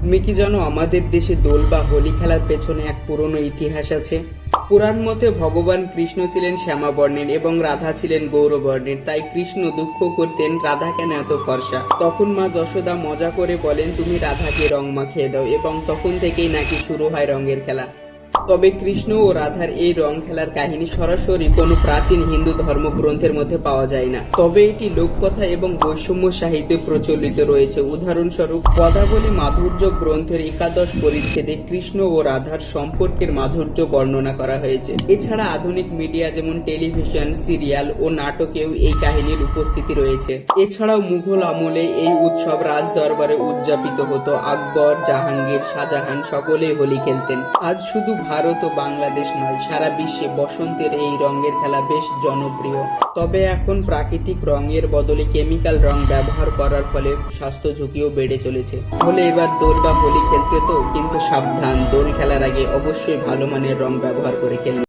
তুমি কি জানো আমাদের দেশে দোল বা হোলি খেলার পেছনে এক পুরনো ইতিহাস আছে। পুরাণ মতে ভগবান কৃষ্ণ ছিলেন শ্যামাবর্ণের এবং রাধা ছিলেন গৌরবর্ণের, তাই কৃষ্ণ দুঃখ করতেন রাধা কেন এত ফর্সা। তখন মা যশোদা মজা করে বলেন তুমি রাধাকে রং মাখিয়ে দাও, এবং তখন থেকেই নাকি শুরু হয় রঙের খেলা। তবে কৃষ্ণ ও রাধার এই রং খেলার কাহিনী সরাসরি কোনো প্রাচীন হিন্দু ধর্মগ্রন্থের মধ্যে পাওয়া যায় না, তবে এটি লোককথা এবং বৈষম্য সাহিত্যে প্রচলিত রয়েছে। উদাহরণস্বরূপ পদাবলী মাধুর্য গ্রন্থের 11 পরিচ্ছেদে কৃষ্ণ ও রাধার সম্পর্কের মাধুর্য বর্ণনা করা হয়েছে। এছাড়া আধুনিক মিডিয়া যেমন টেলিভিশন, সিরিয়াল ও নাটকেও এই কাহিনীর উপস্থিতি রয়েছে। এছাড়াও মুঘল আমলে এই উৎসব রাজ দরবারে উদযাপিত হতো। আকবর, জাহাঙ্গীর, শাহজাহান সকলেই হোলি খেলতেন। আজ শুধু ভারত ও বাংলাদেশ নয়, সারা বিশ্বে বসন্তের এই রঙের খেলা বেশ জনপ্রিয়। তবে এখন প্রাকৃতিক রঙের বদলে কেমিক্যাল রং ব্যবহার করার ফলে স্বাস্থ্য ঝুঁকিও বেড়ে চলেছে। তাহলে এবার দোল বা হোলি খেলতে তো, কিন্তু সাবধান, দোল খেলার আগে অবশ্যই ভালো মানের রং ব্যবহার করে খেলবে।